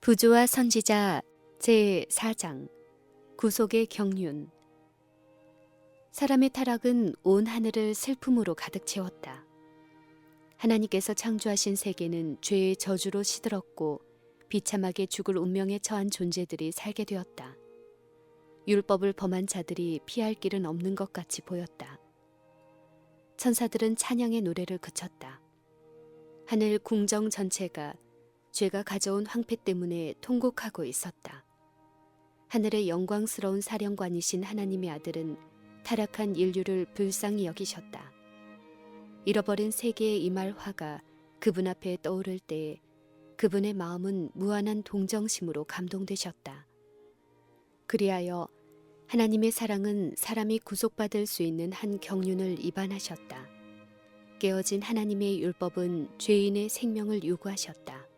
부조와 선지자 제4장 구속의 경륜. 사람의 타락은 온 하늘을 슬픔으로 가득 채웠다. 하나님께서 창조하신 세계는 죄의 저주로 시들었고 비참하게 죽을 운명에 처한 존재들이 살게 되었다. 율법을 범한 자들이 피할 길은 없는 것 같이 보였다. 천사들은 찬양의 노래를 그쳤다. 하늘 궁정 전체가 죄가 가져온 황폐 때문에 통곡하고 있었다. 하늘의 영광스러운 사령관이신 하나님의 아들은 타락한 인류를 불쌍히 여기셨다. 잃어버린 세계의 임할 화가 그분 앞에 떠오를 때에 그분의 마음은 무한한 동정심으로 감동되셨다. 그리하여 하나님의 사랑은 사람이 구속받을 수 있는 한 경륜을 입안하셨다. 깨어진 하나님의 율법은 죄인의 생명을 요구하셨다.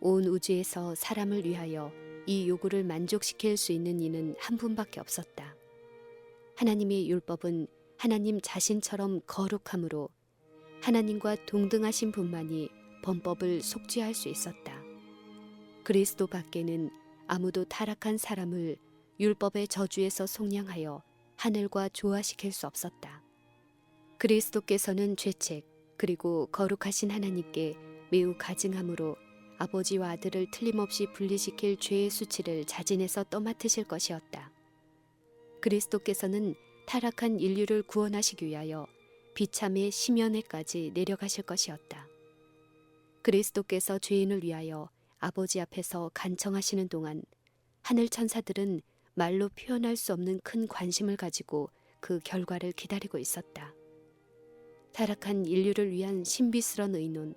온 우주에서 사람을 위하여 이 요구를 만족시킬 수 있는 이는 한 분밖에 없었다. 하나님의 율법은 하나님 자신처럼 거룩함으로 하나님과 동등하신 분만이 범법을 속죄할 수 있었다. 그리스도 밖에는 아무도 타락한 사람을 율법의 저주에서 속량하여 하늘과 조화시킬 수 없었다. 그리스도께서는 죄책 그리고 거룩하신 하나님께 매우 가증함으로 아버지와 아들을 틀림없이 분리시킬 죄의 수치를 자진해서 떠맡으실 것이었다. 그리스도께서는 타락한 인류를 구원하시기 위하여 비참의 심연에까지 내려가실 것이었다. 그리스도께서 죄인을 위하여 아버지 앞에서 간청하시는 동안 하늘 천사들은 말로 표현할 수 없는 큰 관심을 가지고 그 결과를 기다리고 있었다. 타락한 인류를 위한 신비스런 의논,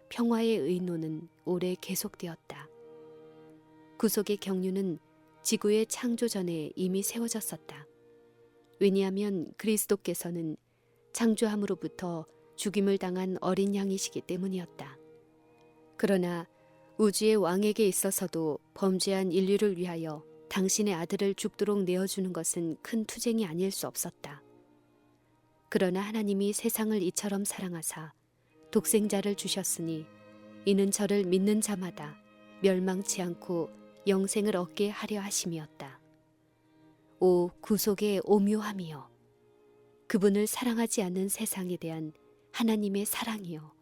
평화의 의논은 오래 계속되었다. 구속의 경륜은 지구의 창조 전에 이미 세워졌었다. 왜냐하면 그리스도께서는 창조함으로부터 죽임을 당한 어린 양이시기 때문이었다. 그러나 우주의 왕에게 있어서도 범죄한 인류를 위하여 당신의 아들을 죽도록 내어주는 것은 큰 투쟁이 아닐 수 없었다. 그러나 하나님이 세상을 이처럼 사랑하사 독생자를 주셨으니 이는 저를 믿는 자마다 멸망치 않고 영생을 얻게 하려 하심이었다. 오 구속의 오묘함이여, 그분을 사랑하지 않는 세상에 대한 하나님의 사랑이여,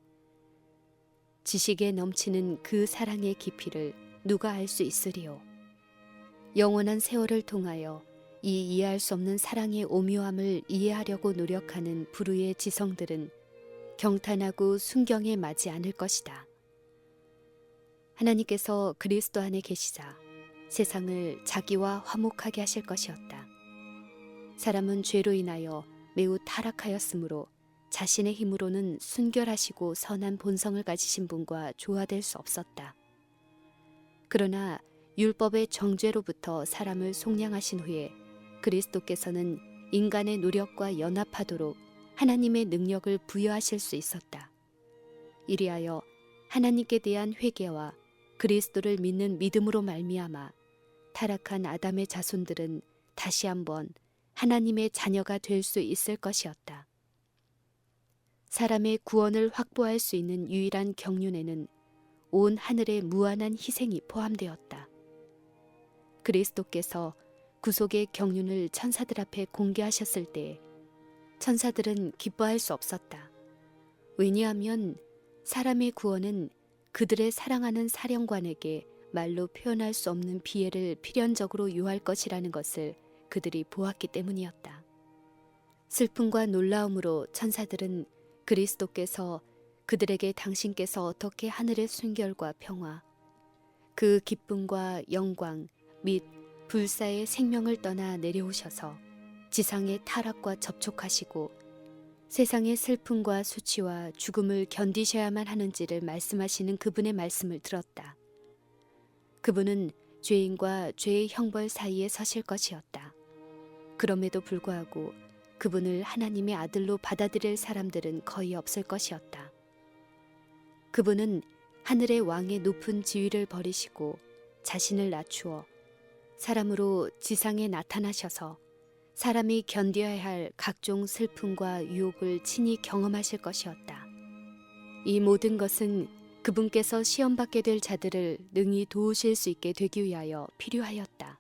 지식에 넘치는 그 사랑의 깊이를 누가 알 수 있으리요. 영원한 세월을 통하여 이 이해할 수 없는 사랑의 오묘함을 이해하려고 노력하는 불의의 지성들은 경탄하고 순경에 맞지 않을 것이다. 하나님께서 그리스도 안에 계시자 세상을 자기와 화목하게 하실 것이었다. 사람은 죄로 인하여 매우 타락하였으므로 자신의 힘으로는 순결하시고 선한 본성을 가지신 분과 조화될 수 없었다. 그러나 율법의 정죄로부터 사람을 속량하신 후에 그리스도께서는 인간의 노력과 연합하도록 하나님의 능력을 부여하실 수 있었다. 이리하여 하나님께 대한 회개와 그리스도를 믿는 믿음으로 말미암아 타락한 아담의 자손들은 다시 한번 하나님의 자녀가 될 수 있을 것이었다. 사람의 구원을 확보할 수 있는 유일한 경륜에는 온 하늘의 무한한 희생이 포함되었다. 그리스도께서 구속의 경륜을 천사들 앞에 공개하셨을 때 천사들은 기뻐할 수 없었다. 왜냐하면 사람의 구원은 그들의 사랑하는 사령관에게 말로 표현할 수 없는 비애를 필연적으로 요할 것이라는 것을 그들이 보았기 때문이었다. 슬픔과 놀라움으로 천사들은 그리스도께서 그들에게 당신께서 어떻게 하늘의 순결과 평화, 그 기쁨과 영광 및 불사의 생명을 떠나 내려오셔서 지상의 타락과 접촉하시고 세상의 슬픔과 수치와 죽음을 견디셔야만 하는지를 말씀하시는 그분의 말씀을 들었다. 그분은 죄인과 죄의 형벌 사이에 서실 것이었다. 그럼에도 불구하고 그분을 하나님의 아들로 받아들일 사람들은 거의 없을 것이었다. 그분은 하늘의 왕의 높은 지위를 버리시고 자신을 낮추어 사람으로 지상에 나타나셔서 사람이 견뎌야 할 각종 슬픔과 유혹을 친히 경험하실 것이었다. 이 모든 것은 그분께서 시험받게 될 자들을 능히 도우실 수 있게 되기 위하여 필요하였다.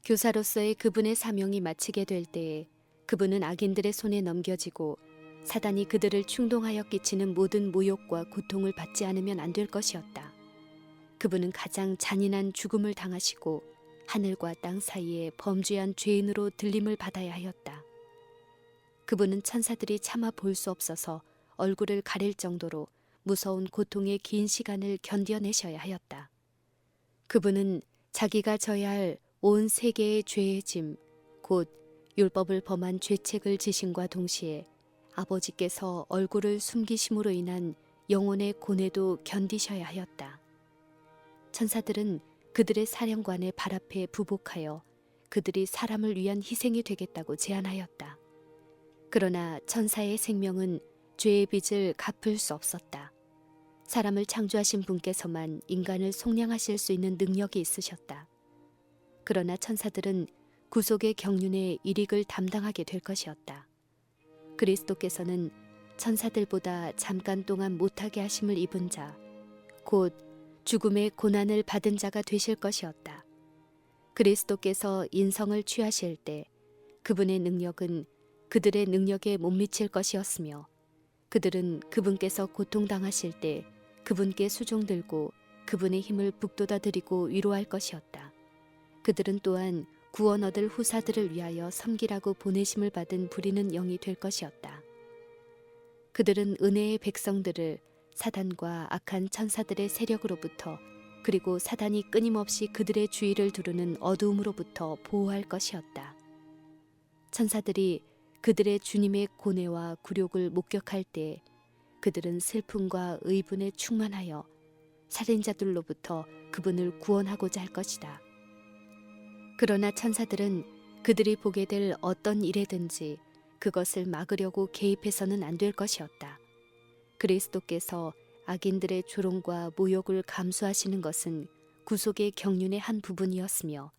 교사로서의 그분의 사명이 마치게 될 때에 그분은 악인들의 손에 넘겨지고 사단이 그들을 충동하여 끼치는 모든 모욕과 고통을 받지 않으면 안 될 것이었다. 그분은 가장 잔인한 죽음을 당하시고 하늘과 땅 사이에 범죄한 죄인으로 들림을 받아야 하였다. 그분은 천사들이 차마 볼 수 없어서 얼굴을 가릴 정도로 무서운 고통의 긴 시간을 견뎌내셔야 하였다. 그분은 자기가 져야 할 온 세계의 죄의 짐, 곧 율법을 범한 죄책을 지심과 동시에 아버지께서 얼굴을 숨기심으로 인한 영혼의 고뇌도 견디셔야 하였다. 천사들은 그들의 사령관의 발 앞에 부복하여 그들이 사람을 위한 희생이 되겠다고 제안하였다. 그러나 천사의 생명은 죄의 빚을 갚을 수 없었다. 사람을 창조하신 분께서만 인간을 속량하실 수 있는 능력이 있으셨다. 그러나 천사들은 구속의 경륜의 일익을 담당하게 될 것이었다. 그리스도께서는 천사들보다 잠깐 동안 못하게 하심을 입은 자, 곧 죽음의 고난을 받은 자가 되실 것이었다. 그리스도께서 인성을 취하실 때 그분의 능력은 그들의 능력에 못 미칠 것이었으며 그들은 그분께서 고통당하실 때 그분께 수종들고 그분의 힘을 북돋아드리고 위로할 것이었다. 그들은 또한 구원 얻을 후사들을 위하여 섬기라고 보내심을 받은 부리는 영이 될 것이었다. 그들은 은혜의 백성들을 사단과 악한 천사들의 세력으로부터 그리고 사단이 끊임없이 그들의 주위를 두르는 어두움으로부터 보호할 것이었다. 천사들이 그들의 주님의 고뇌와 굴욕을 목격할 때 그들은 슬픔과 의분에 충만하여 살인자들로부터 그분을 구원하고자 할 것이다. 그러나 천사들은 그들이 보게 될 어떤 일에든지 그것을 막으려고 개입해서는 안 될 것이었다. 그리스도께서 악인들의 조롱과 모욕을 감수하시는 것은 구속의 경륜의 한 부분이었으며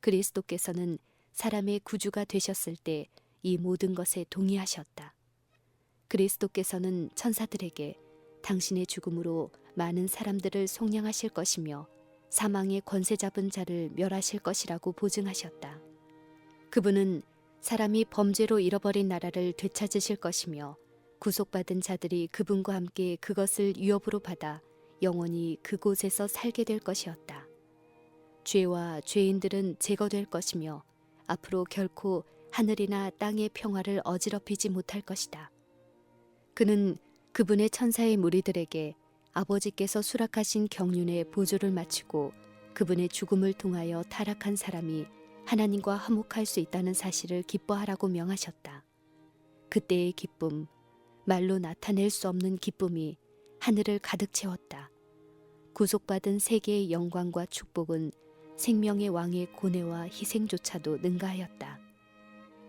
그리스도께서는 사람의 구주가 되셨을 때 이 모든 것에 동의하셨다. 그리스도께서는 천사들에게 당신의 죽음으로 많은 사람들을 속량하실 것이며 사망의 권세 잡은 자를 멸하실 것이라고 보증하셨다. 그분은 사람이 범죄로 잃어버린 나라를 되찾으실 것이며 구속받은 자들이 그분과 함께 그것을 유업으로 받아 영원히 그곳에서 살게 될 것이었다. 죄와 죄인들은 제거될 것이며 앞으로 결코 하늘이나 땅의 평화를 어지럽히지 못할 것이다. 그는 그분의 천사의 무리들에게 아버지께서 수락하신 경륜의 보조를 마치고 그분의 죽음을 통하여 타락한 사람이 하나님과 화목할 수 있다는 사실을 기뻐하라고 명하셨다. 그때의 기쁨, 말로 나타낼 수 없는 기쁨이 하늘을 가득 채웠다. 구속받은 세계의 영광과 축복은 생명의 왕의 고뇌와 희생조차도 능가하였다.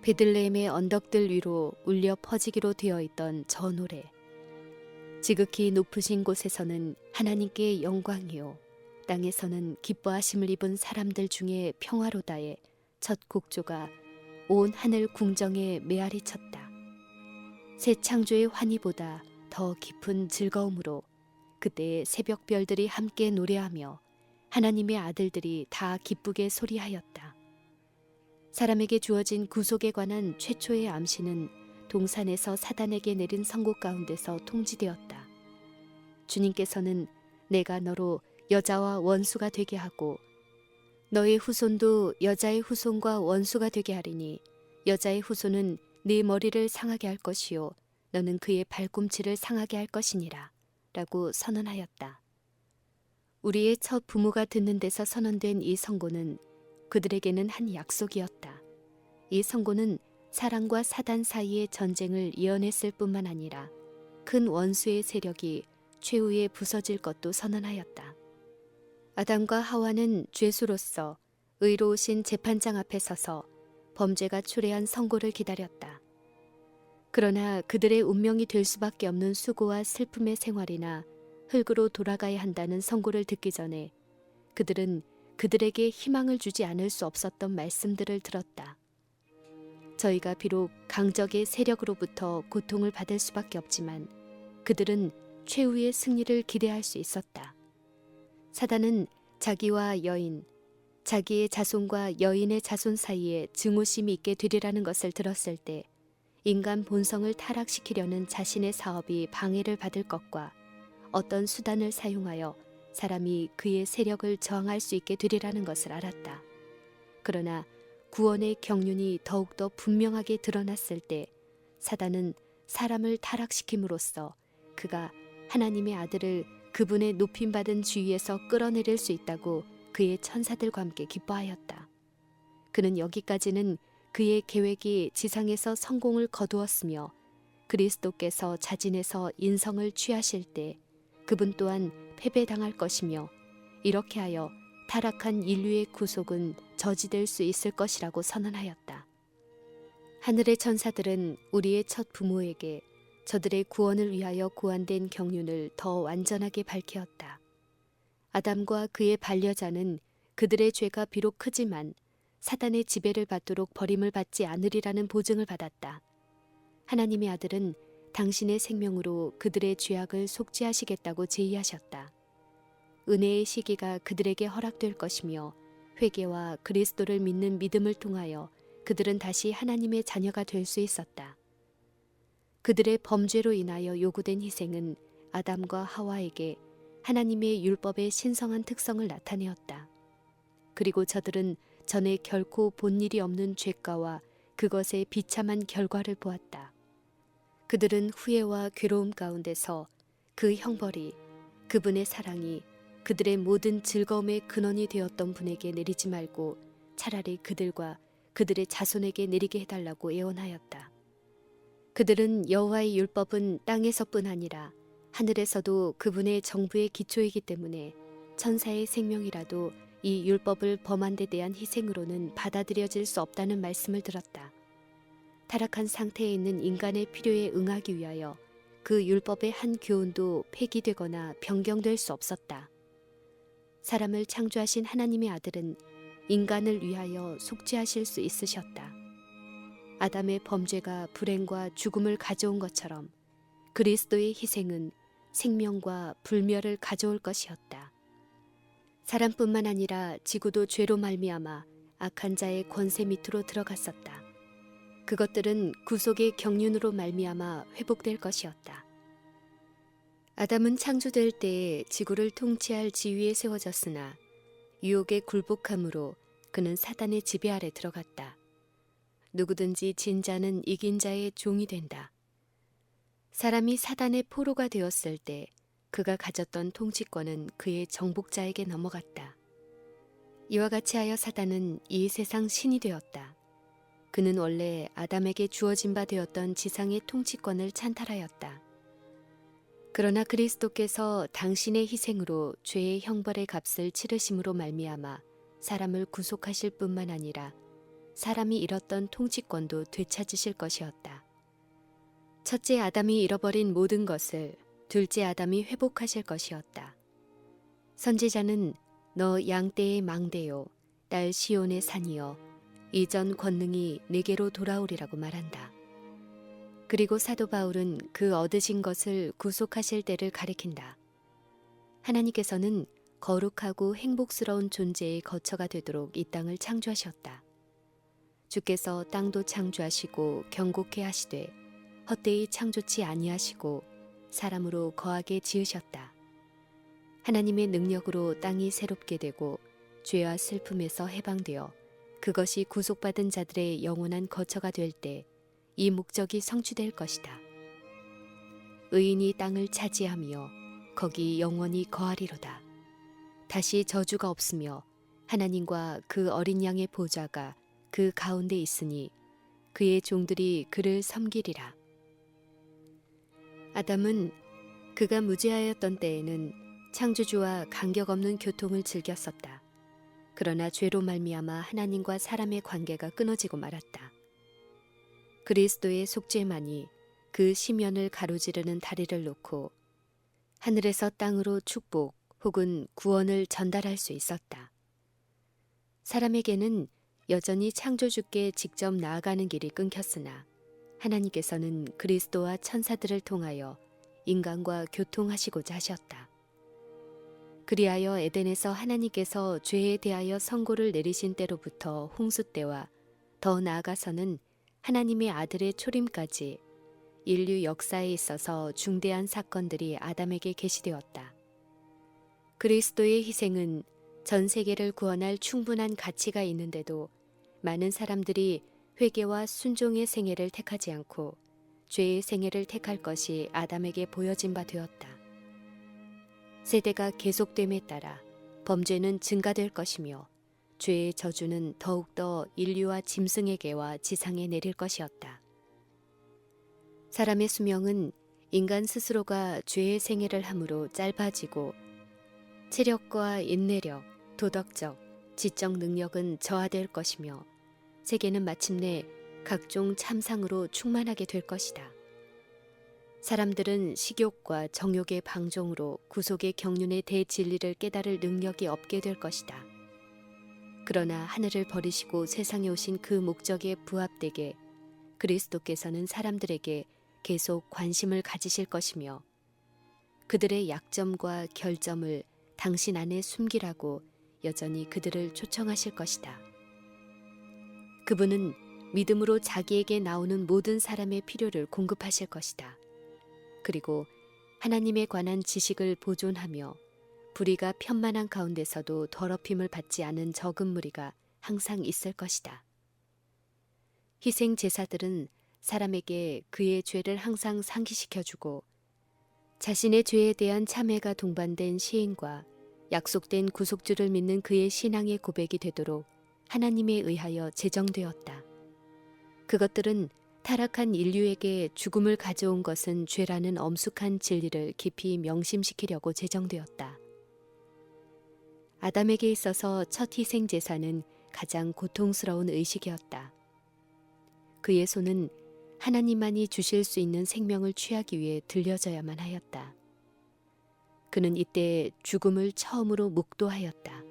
베들레헴의 언덕들 위로 울려 퍼지기로 되어 있던 저 노래. 지극히 높으신 곳에서는 하나님께 영광이요 땅에서는 기뻐하심을 입은 사람들 중에 평화로다의 첫 곡조가 온 하늘 궁정에 메아리 쳤다. 새 창조의 환희보다 더 깊은 즐거움으로 그때의 새벽별들이 함께 노래하며 하나님의 아들들이 다 기쁘게 소리하였다. 사람에게 주어진 구속에 관한 최초의 암시는 동산에서 사단에게 내린 선고 가운데서 통지되었다. 주님께서는 내가 너로 여자와 원수가 되게 하고 너의 후손도 여자의 후손과 원수가 되게 하리니 여자의 후손은 네 머리를 상하게 할 것이요 너는 그의 발꿈치를 상하게 할 것이니라 라고 선언하였다. 우리의 첫 부모가 듣는 데서 선언된 이 선고는 그들에게는 한 약속이었다. 이 선고는 사랑과 사단 사이의 전쟁을 이어냈을 뿐만 아니라 큰 원수의 세력이 최후에 부서질 것도 선언하였다. 아담과 하와는 죄수로서 의로우신 재판장 앞에 서서 범죄가 초래한 선고를 기다렸다. 그러나 그들의 운명이 될 수밖에 없는 수고와 슬픔의 생활이나 흙으로 돌아가야 한다는 선고를 듣기 전에 그들은 그들에게 희망을 주지 않을 수 없었던 말씀들을 들었다. 저희가 비록 강적의 세력으로부터 고통을 받을 수밖에 없지만 그들은 최후의 승리를 기대할 수 있었다. 사단은 자기와 여인, 자기의 자손과 여인의 자손 사이에 증오심이 있게 되리라는 것을 들었을 때 인간 본성을 타락시키려는 자신의 사업이 방해를 받을 것과 어떤 수단을 사용하여 사람이 그의 세력을 저항할 수 있게 되리라는 것을 알았다. 그러나 구원의 경륜이 더욱더 분명하게 드러났을 때 사단은 사람을 타락시킴으로써 그가 하나님의 아들을 그분의 높임받은 지위에서 끌어내릴 수 있다고 그의 천사들과 함께 기뻐하였다. 그는 여기까지는 그의 계획이 지상에서 성공을 거두었으며 그리스도께서 자진해서 인성을 취하실 때 그분 또한 패배당할 것이며 이렇게 하여 타락한 인류의 구속은 저지될 수 있을 것이라고 선언하였다. 하늘의 천사들은 우리의 첫 부모에게 저들의 구원을 위하여 고안된 경륜을 더 완전하게 밝히었다. 아담과 그의 반려자는 그들의 죄가 비록 크지만 사단의 지배를 받도록 버림을 받지 않으리라는 보증을 받았다. 하나님의 아들은 당신의 생명으로 그들의 죄악을 속죄하시겠다고 제의하셨다. 은혜의 시기가 그들에게 허락될 것이며 회개와 그리스도를 믿는 믿음을 통하여 그들은 다시 하나님의 자녀가 될 수 있었다. 그들의 범죄로 인하여 요구된 희생은 아담과 하와에게 하나님의 율법의 신성한 특성을 나타내었다. 그리고 저들은 전에 결코 본 일이 없는 죄가와 그것의 비참한 결과를 보았다. 그들은 후회와 괴로움 가운데서 그 형벌이 그분의 사랑이 그들의 모든 즐거움의 근원이 되었던 분에게 내리지 말고 차라리 그들과 그들의 자손에게 내리게 해달라고 애원하였다. 그들은 여호와의 율법은 땅에서뿐 아니라 하늘에서도 그분의 정부의 기초이기 때문에 천사의 생명이라도 이 율법을 범한 데 대한 희생으로는 받아들여질 수 없다는 말씀을 들었다. 타락한 상태에 있는 인간의 필요에 응하기 위하여 그 율법의 한 교훈도 폐기되거나 변경될 수 없었다. 사람을 창조하신 하나님의 아들은 인간을 위하여 속죄하실 수 있으셨다. 아담의 범죄가 불행과 죽음을 가져온 것처럼 그리스도의 희생은 생명과 불멸을 가져올 것이었다. 사람뿐만 아니라 지구도 죄로 말미암아 악한 자의 권세 밑으로 들어갔었다. 그것들은 구속의 경륜으로 말미암아 회복될 것이었다. 아담은 창조될 때에 지구를 통치할 지위에 세워졌으나 유혹에 굴복함으로 그는 사단의 지배 아래 들어갔다. 누구든지 진 자는 이긴 자의 종이 된다. 사람이 사단의 포로가 되었을 때 그가 가졌던 통치권은 그의 정복자에게 넘어갔다. 이와 같이 하여 사단은 이 세상 신이 되었다. 그는 원래 아담에게 주어진 바 되었던 지상의 통치권을 찬탈하였다. 그러나 그리스도께서 당신의 희생으로 죄의 형벌의 값을 치르심으로 말미암아 사람을 구속하실 뿐만 아니라 사람이 잃었던 통치권도 되찾으실 것이었다. 첫째 아담이 잃어버린 모든 것을 둘째 아담이 회복하실 것이었다. 선지자는 너 양떼의 망대요 딸 시온의 산이여 이전 권능이 네게로 돌아오리라고 말한다. 그리고 사도 바울은 그 얻으신 것을 구속하실 때를 가리킨다. 하나님께서는 거룩하고 행복스러운 존재의 거처가 되도록 이 땅을 창조하셨다. 주께서 땅도 창조하시고 경고케 하시되 헛되이 창조치 아니하시고 사람으로 거하게 지으셨다. 하나님의 능력으로 땅이 새롭게 되고 죄와 슬픔에서 해방되어 그것이 구속받은 자들의 영원한 거처가 될 때 이 목적이 성취될 것이다. 의인이 땅을 차지하며 거기 영원히 거하리로다. 다시 저주가 없으며 하나님과 그 어린 양의 보좌가 그 가운데 있으니 그의 종들이 그를 섬기리라. 아담은 그가 무죄하였던 때에는 창조주와 간격 없는 교통을 즐겼었다. 그러나 죄로 말미암아 하나님과 사람의 관계가 끊어지고 말았다. 그리스도의 속죄만이 그 심연을 가로지르는 다리를 놓고 하늘에서 땅으로 축복 혹은 구원을 전달할 수 있었다. 사람에게는 여전히 창조주께 직접 나아가는 길이 끊겼으나 하나님께서는 그리스도와 천사들을 통하여 인간과 교통하시고자 하셨다. 그리하여 에덴에서 하나님께서 죄에 대하여 선고를 내리신 때로부터 홍수 때와 더 나아가서는 하나님의 아들의 초림까지 인류 역사에 있어서 중대한 사건들이 아담에게 계시되었다. 그리스도의 희생은 전 세계를 구원할 충분한 가치가 있는데도 많은 사람들이 회개와 순종의 생애를 택하지 않고 죄의 생애를 택할 것이 아담에게 보여진 바 되었다. 세대가 계속됨에 따라 범죄는 증가될 것이며 죄의 저주는 더욱더 인류와 짐승에게와 지상에 내릴 것이었다. 사람의 수명은 인간 스스로가 죄의 생애를 함으로 짧아지고 체력과 인내력, 도덕적, 지적 능력은 저하될 것이며 세계는 마침내 각종 참상으로 충만하게 될 것이다. 사람들은 식욕과 정욕의 방종으로 구속의 경륜의 대진리를 깨달을 능력이 없게 될 것이다. 그러나 하늘을 버리시고 세상에 오신 그 목적에 부합되게 그리스도께서는 사람들에게 계속 관심을 가지실 것이며 그들의 약점과 결점을 당신 안에 숨기라고 여전히 그들을 초청하실 것이다. 그분은 믿음으로 자기에게 나오는 모든 사람의 필요를 공급하실 것이다. 그리고 하나님에 관한 지식을 보존하며 불의가 편만한 가운데서도 더럽힘을 받지 않은 적은 무리가 항상 있을 것이다. 희생 제사들은 사람에게 그의 죄를 항상 상기시켜주고 자신의 죄에 대한 참회가 동반된 시인과 약속된 구속주를 믿는 그의 신앙의 고백이 되도록 하나님에 의하여 제정되었다. 그것들은 타락한 인류에게 죽음을 가져온 것은 죄라는 엄숙한 진리를 깊이 명심시키려고 제정되었다. 아담에게 있어서 첫 희생 제사는 가장 고통스러운 의식이었다. 그의 손은 하나님만이 주실 수 있는 생명을 취하기 위해 들려져야만 하였다. 그는 이때 죽음을 처음으로 목도하였다.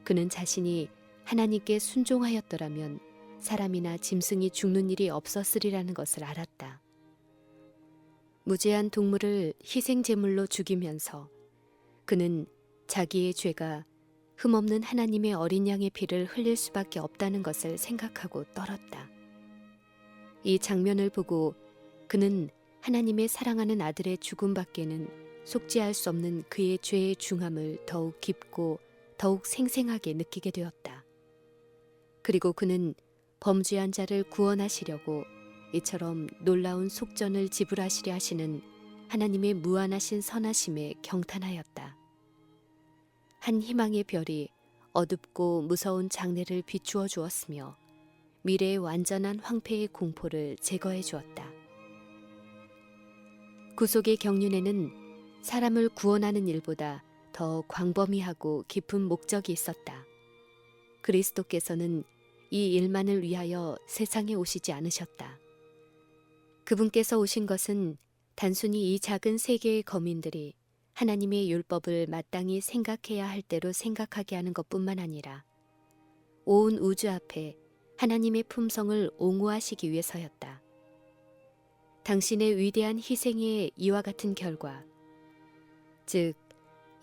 그는 자신이 하나님께 순종하였더라면 사람이나 짐승이 죽는 일이 없었으리라는 것을 알았다. 무죄한 동물을 희생 제물로 죽이면서 그는 자기의 죄가 흠없는 하나님의 어린 양의 피를 흘릴 수밖에 없다는 것을 생각하고 떨었다. 이 장면을 보고 그는 하나님의 사랑하는 아들의 죽음밖에는 속죄할 수 없는 그의 죄의 중함을 더욱 깊고 더욱 생생하게 느끼게 되었다. 그리고 그는 범죄한 자를 구원하시려고 이처럼 놀라운 속전을 지불하시려 하시는 하나님의 무한하신 선하심에 경탄하였다. 한 희망의 별이 어둡고 무서운 장래를 비추어 주었으며 미래의 완전한 황폐의 공포를 제거해 주었다. 구속의 경륜에는 사람을 구원하는 일보다 더 광범위하고 깊은 목적이 있었다. 그리스도께서는 이 일만을 위하여 세상에 오시지 않으셨다. 그분께서 오신 것은 단순히 이 작은 세계의 거민들이 하나님의 율법을 마땅히 생각해야 할 대로 생각하게 하는 것뿐만 아니라 온 우주 앞에 하나님의 품성을 옹호하시기 위해서였다. 당신의 위대한 희생의 이와 같은 결과, 즉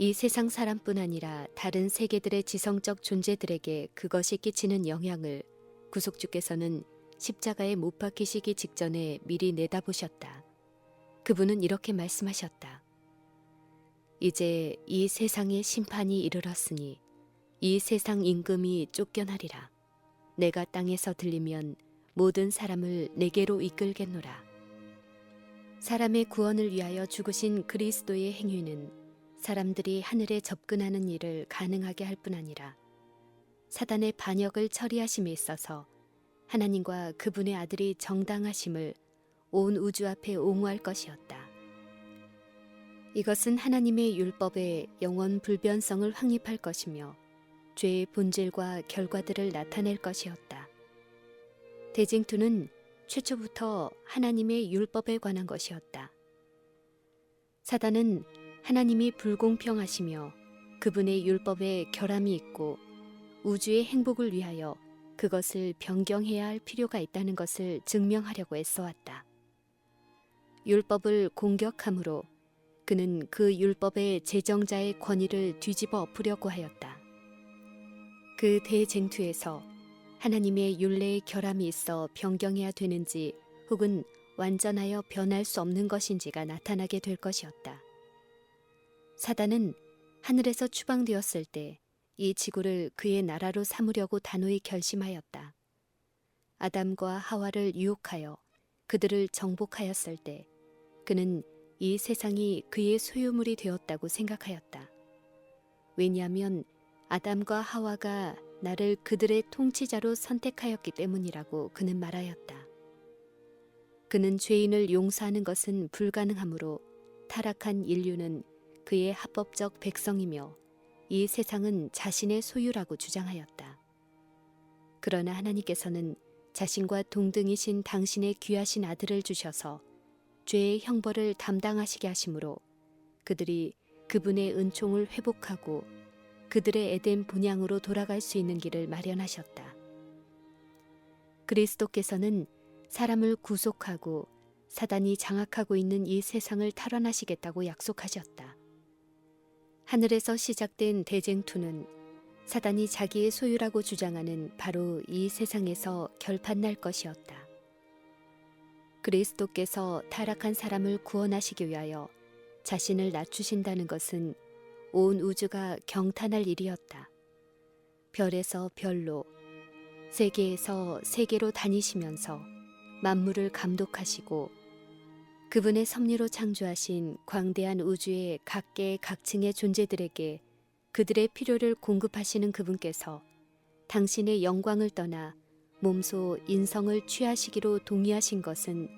이 세상 사람뿐 아니라 다른 세계들의 지성적 존재들에게 그것이 끼치는 영향을 구속주께서는 십자가에 못 박히시기 직전에 미리 내다보셨다. 그분은 이렇게 말씀하셨다. 이제 이 세상의 심판이 이르렀으니 이 세상 임금이 쫓겨나리라. 내가 땅에서 들리면 모든 사람을 내게로 이끌겠노라. 사람의 구원을 위하여 죽으신 그리스도의 행위는 사람들이 하늘에 접근하는 일을 가능하게 할 뿐 아니라 사단의 반역을 처리하심에 있어서 하나님과 그분의 아들이 정당하심을 온 우주 앞에 옹호할 것이었다. 이것은 하나님의 율법의 영원 불변성을 확립할 것이며 죄의 본질과 결과들을 나타낼 것이었다. 대징투는 최초부터 하나님의 율법에 관한 것이었다. 사단은 하나님이 불공평하시며 그분의 율법에 결함이 있고 우주의 행복을 위하여 그것을 변경해야 할 필요가 있다는 것을 증명하려고 애써왔다. 율법을 공격함으로 그는 그 율법의 제정자의 권위를 뒤집어 엎으려고 하였다. 그 대쟁투에서 하나님의 율례의 결함이 있어 변경해야 되는지 혹은 완전하여 변할 수 없는 것인지가 나타나게 될 것이었다. 사단은 하늘에서 추방되었을 때 이 지구를 그의 나라로 삼으려고 단호히 결심하였다. 아담과 하와를 유혹하여 그들을 정복하였을 때 그는 이 세상이 그의 소유물이 되었다고 생각하였다. 왜냐하면 아담과 하와가 나를 그들의 통치자로 선택하였기 때문이라고 그는 말하였다. 그는 죄인을 용서하는 것은 불가능하므로 타락한 인류는 그의 합법적 백성이며 이 세상은 자신의 소유라고 주장하였다. 그러나 하나님께서는 자신과 동등이신 당신의 귀하신 아들을 주셔서 죄의 형벌을 담당하시게 하심으로 그들이 그분의 은총을 회복하고 그들의 에덴 본향으로 돌아갈 수 있는 길을 마련하셨다. 그리스도께서는 사람을 구속하고 사단이 장악하고 있는 이 세상을 탈환하시겠다고 약속하셨다. 하늘에서 시작된 대쟁투는 사단이 자기의 소유라고 주장하는 바로 이 세상에서 결판날 것이었다. 그리스도께서 타락한 사람을 구원하시기 위하여 자신을 낮추신다는 것은 온 우주가 경탄할 일이었다. 별에서 별로, 세계에서 세계로 다니시면서 만물을 감독하시고 그분의 섭리로 창조하신 광대한 우주의 각계 각층의 존재들에게 그들의 필요를 공급하시는 그분께서 당신의 영광을 떠나 몸소 인성을 취하시기로 동의하신 것은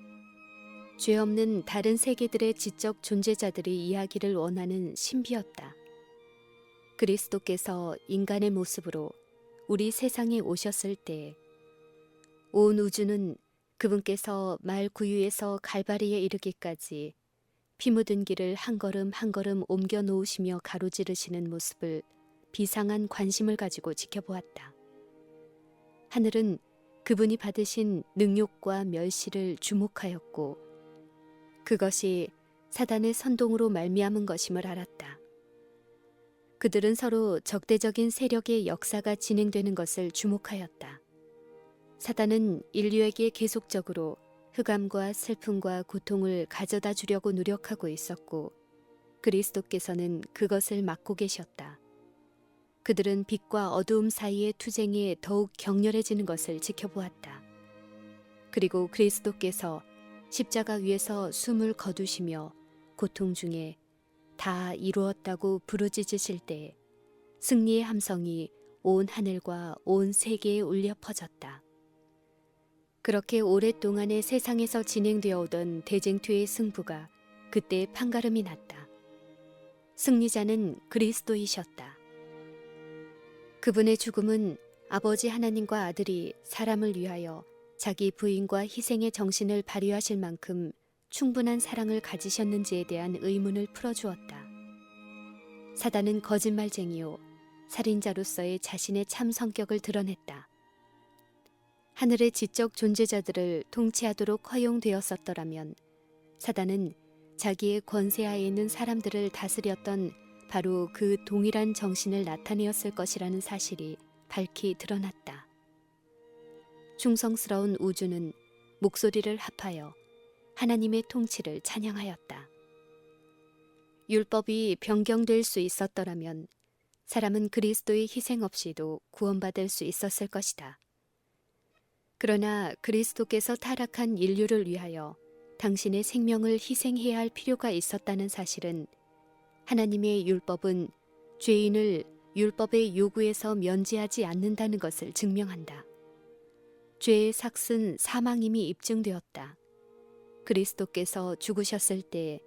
죄 없는 다른 세계들의 지적 존재자들이 이야기를 원하는 신비였다. 그리스도께서 인간의 모습으로 우리 세상에 오셨을 때 온 우주는 그분께서 말 구유에서 갈바리에 이르기까지 피 묻은 길을 한 걸음 한 걸음 옮겨 놓으시며 가로지르시는 모습을 비상한 관심을 가지고 지켜보았다. 하늘은 그분이 받으신 능욕과 멸시를 주목하였고 그것이 사단의 선동으로 말미암은 것임을 알았다. 그들은 서로 적대적인 세력의 역사가 진행되는 것을 주목하였다. 사단은 인류에게 계속적으로 흑암과 슬픔과 고통을 가져다 주려고 노력하고 있었고 그리스도께서는 그것을 막고 계셨다. 그들은 빛과 어두움 사이의 투쟁이 더욱 격렬해지는 것을 지켜보았다. 그리고 그리스도께서 십자가 위에서 숨을 거두시며 고통 중에 다 이루었다고 부르짖으실 때 승리의 함성이 온 하늘과 온 세계에 울려 퍼졌다. 그렇게 오랫동안의 세상에서 진행되어 오던 대쟁투의 승부가 그때 판가름이 났다. 승리자는 그리스도이셨다. 그분의 죽음은 아버지 하나님과 아들이 사람을 위하여 자기 부인과 희생의 정신을 발휘하실 만큼 충분한 사랑을 가지셨는지에 대한 의문을 풀어주었다. 사단은 거짓말쟁이요 살인자로서의 자신의 참 성격을 드러냈다. 하늘의 지적 존재자들을 통치하도록 허용되었었더라면 사단은 자기의 권세하에 있는 사람들을 다스렸던 바로 그 동일한 정신을 나타내었을 것이라는 사실이 밝히 드러났다. 충성스러운 우주는 목소리를 합하여 하나님의 통치를 찬양하였다. 율법이 변경될 수 있었더라면 사람은 그리스도의 희생 없이도 구원받을 수 있었을 것이다. 그러나 그리스도께서 타락한 인류를 위하여 당신의 생명을 희생해야 할 필요가 있었다는 사실은 하나님의 율법은 죄인을 율법의 요구에서 면제하지 않는다는 것을 증명한다. 죄의 삭은 사망임이 입증되었다. 그리스도께서 죽으셨을 때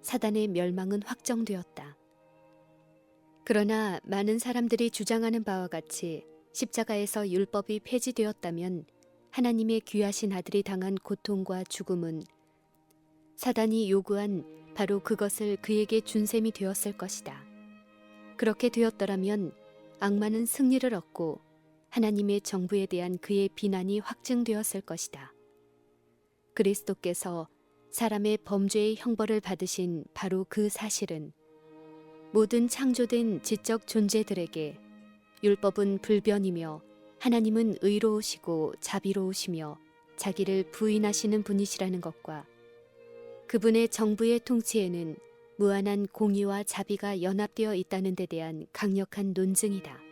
사단의 멸망은 확정되었다. 그러나 많은 사람들이 주장하는 바와 같이 십자가에서 율법이 폐지되었다면 하나님의 귀하신 아들이 당한 고통과 죽음은 사단이 요구한 바로 그것을 그에게 준 셈이 되었을 것이다. 그렇게 되었더라면 악마는 승리를 얻고 하나님의 정부에 대한 그의 비난이 확증되었을 것이다. 그리스도께서 사람의 범죄의 형벌을 받으신 바로 그 사실은 모든 창조된 지적 존재들에게 율법은 불변이며 하나님은 의로우시고 자비로우시며 자기를 부인하시는 분이시라는 것과 그분의 정부의 통치에는 무한한 공의와 자비가 연합되어 있다는 데 대한 강력한 논증이다.